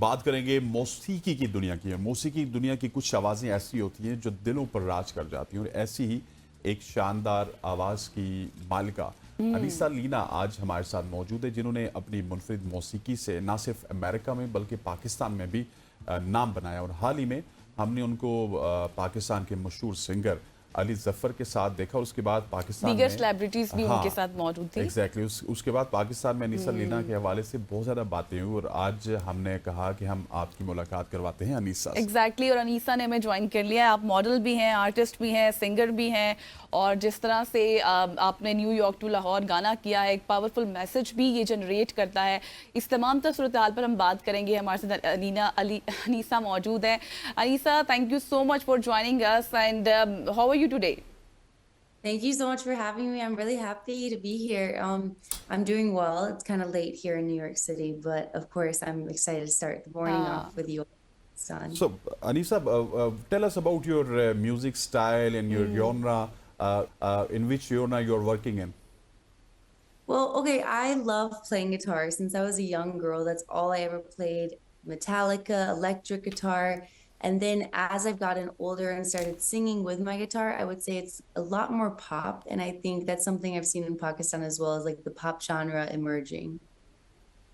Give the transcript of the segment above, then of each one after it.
बात करेंगे मौसीकी की दुनिया की। मौसीकी दुनिया की कुछ आवाज़ें ऐसी होती हैं जो दिलों पर राज कर जाती हैं, और ऐसी ही एक शानदार आवाज़ की मालिका अनीसा लीना आज हमारे साथ मौजूद है, जिन्होंने अपनी मुनफरिद मौसीकी से ना सिर्फ अमेरिका में बल्कि पाकिस्तान में भी नाम बनाया। और हाल ही में हमने उनको पाकिस्तान के मशहूर सिंगर अली जफ़र के साथ देखा, और उसके बाद पाकिस्तान दीगर में सेलिब्रिटीज भी उनके साथ मौजूद थी। एग्जैक्टली उसके बाद पाकिस्तान में अनीसा लीना के हवाले से बहुत ज़्यादा बातें हुई, और आज हमने कहा कि हम आपकी मुलाकात करवाते हैं अनीसा से। एग्जैक्टली और अनीसा ने हमें ज्वाइन कर लिया। आप मॉडल भी हैं, आर्टिस्ट भी हैं, सिंगर भी हैं, और जिस तरह से आपने न्यूयॉर्क टू लाहौर गाना किया है, एक पावरफुल मैसेज भी ये जनरेट करता है। इस तमाम सूरत हाल पर हम बात करेंगे। हमारे साथ अनीसा मौजूद है। Anisa, thank you so much for joining us, and how are you today? Thank you so much for having me. I'm really happy to be here. I'm doing well. It's kind of late here in New York City, but of course, I'm excited to start the morning off with you, son. So, Anisa, tell us about your music style and your genre. In which genre you're working in? Well, okay, I love playing guitar since I was a young girl. That's all I ever played. Metallica, electric guitar. And then as I've gotten older and started singing with my guitar, I would say it's a lot more pop. And I think that's something I've seen in Pakistan as well, as like the pop genre emerging.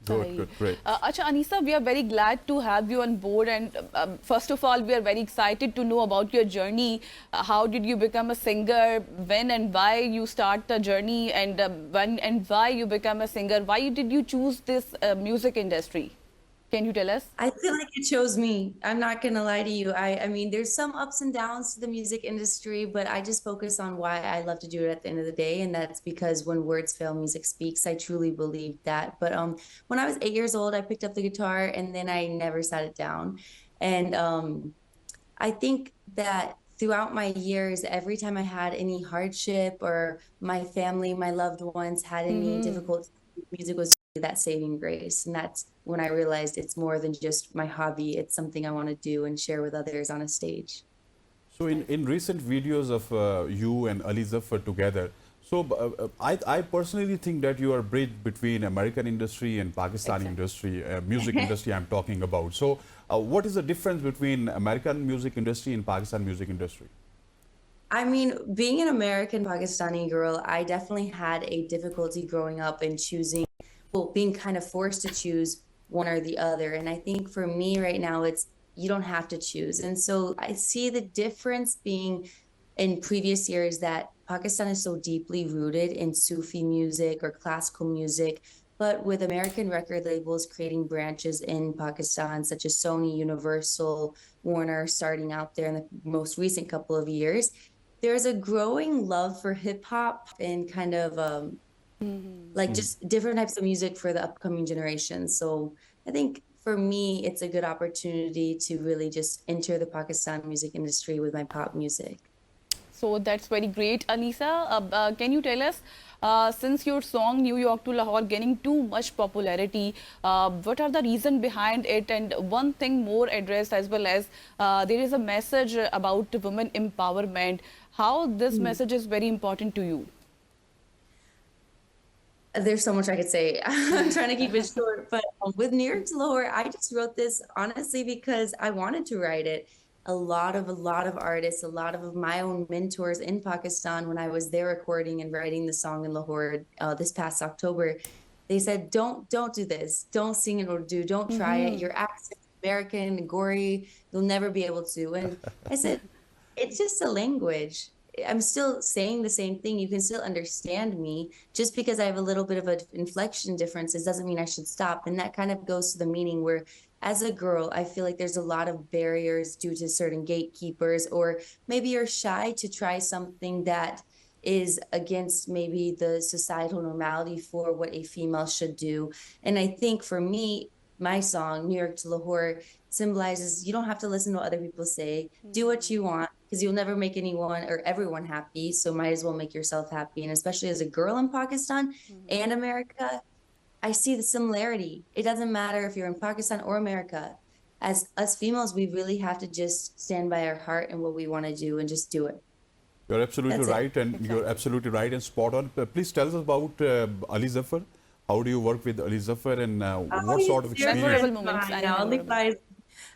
Good, great. Acha, Anisa, we are very glad to have you on board. And first of all, we are very excited to know about your journey. How did you become a singer? When and why you start the journey? And when and why you become a singer? Why did you choose this music industry? Can you tell us? I feel like it chose me. I'm not gonna lie to you. I mean, there's some ups and downs to the music industry, but I just focus on why I love to do it at the end of the day, and that's because when words fail, music speaks. I truly believe that. But when I was 8 years old, I picked up the guitar, and then I never sat it down. And I think that throughout my years, every time I had any hardship or my family, my loved ones had any difficulty, music was that saving grace. And that's when I realized it's more than just my hobby. It's something I want to do and share with others on a stage. So in recent videos of you and Ali Zafar together, so I personally think that you are bridge between American industry and Pakistani industry, music industry I'm talking about. So what is the difference between American music industry and Pakistan music industry? I mean, being an American Pakistani girl, I definitely had a difficulty growing up in choosing, well, being kind of forced to choose one or the other. And I think for me right now, it's you don't have to choose. And so I see the difference being in previous years that Pakistan is so deeply rooted in Sufi music or classical music. But with American record labels creating branches in Pakistan, such as Sony, Universal, Warner, starting out there in the most recent couple of years, there's a growing love for hip hop and kind of like just different types of music for the upcoming generation. So I think for me, it's a good opportunity to really just enter the Pakistan music industry with my pop music. So that's very great. Anisa, can you tell us, since your song New York to Lahore gaining too much popularity, what are the reasons behind it? And one thing more addressed, as well as there is a message about women empowerment. How this message is very important to you? There's so much I could say. I'm trying to keep it short, but with New York to Lahore, I just wrote this honestly because I wanted to write it. A lot of artists, a lot of my own mentors in Pakistan, when I was there recording and writing the song in Lahore this past October, they said, don't do this. Don't sing in Urdu. Don't try it. Your accent is American, gory. You'll never be able to. And I said, it's just a language. I'm still saying the same thing. You can still understand me. Just because I have a little bit of an inflection differences doesn't mean I should stop. And that kind of goes to the meaning where, as a girl, I feel like there's a lot of barriers due to certain gatekeepers, or maybe you're shy to try something that is against maybe the societal normality for what a female should do. And I think for me, my song, New York to Lahore, symbolizes you don't have to listen to what other people say. Do what you want, because you'll never make anyone or everyone happy. So might as well make yourself happy. And especially as a girl in Pakistan and America, I see the similarity. It doesn't matter if you're in Pakistan or America. As us females, we really have to just stand by our heart and what we want to do and just do it. You're absolutely That's it. right, and you're absolutely right and spot on. Please tell us about Ali Zafar. How do you work with Ali Zafar, and what he's sort of dear experience? Memorable moments friend. and Yeah, only memorable.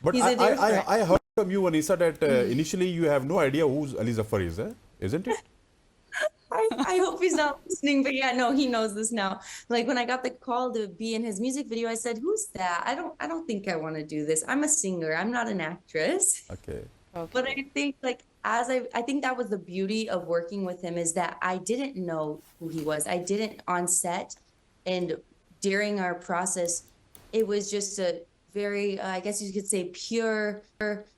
But he's a dear friend. I heard from you, Anisa, that initially you have no idea who Ali Zafar is, isn't it? I hope he's not listening, but yeah, no, he knows this now. Like when I got the call to be in his music video, I said, "Who's that? I don't think I want to do this. I'm a singer. I'm not an actress." Okay. But I think like I think that was the beauty of working with him, is that I didn't know who he was. I didn't on set, and during our process, it was just a very I guess you could say pure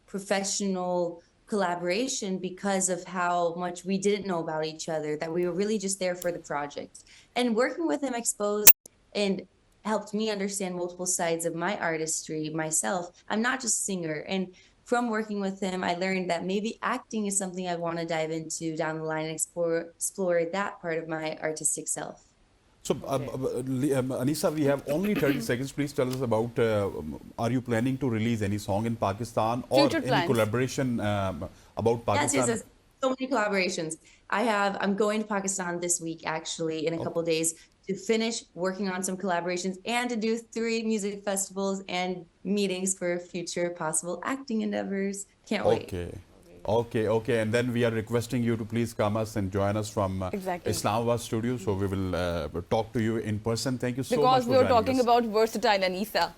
professional collaboration, because of how much we didn't know about each other, that we were really just there for the project. And working with him exposed and helped me understand multiple sides of my artistry myself. I'm not just a singer, and from working with him, I learned that maybe acting is something I want to dive into down the line and explore that part of my artistic self. So, Anisa, we have only 30 seconds. Please tell us about, are you planning to release any song in Pakistan, or Future any plans. collaboration about Pakistan? Yes. So many collaborations. I'm going to Pakistan this week, actually, in a couple days, to finish working on some collaborations and to do 3 music festivals and meetings for future possible acting endeavors. Can't wait. Okay. And then we are requesting you to please come us and join us from Exactly. Islamabad studio. So we will talk to you in person. Thank you so much Because for we were joining talking us. about versatile Anisa.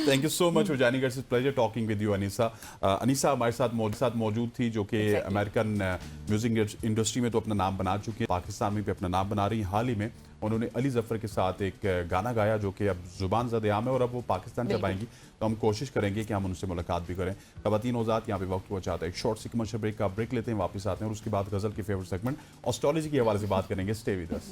Thank you so much for joining us. It's a pleasure talking with you, Anisa. Anisa हमारे साथ मौजूद थी, जो कि American music industry में तो अपना नाम बना चुकी है, पाकिस्तान में भी अपना नाम बना रही हैं। हाल ही में उन्होंने अली जफर के साथ एक गाना गाया, जो कि अब जुबान ज़द-ए-आम है, और अब वो पाकिस्तान जब आएंगी तो हम कोशिश करेंगे कि हम उनसे मुलाकात भी करें। ख़वातीन औज़ात, यहाँ पे वक्त पहुँचाता है एक शॉर्ट सी कमर्शियल ब्रेक का ब्रेक लेते हैं, वापस आते हैं और उसके बाद गज़ल की फेवरेट सेगमेंट ऑस्ट्रोलॉजी के हवाले से बात करेंगे। Stay with us.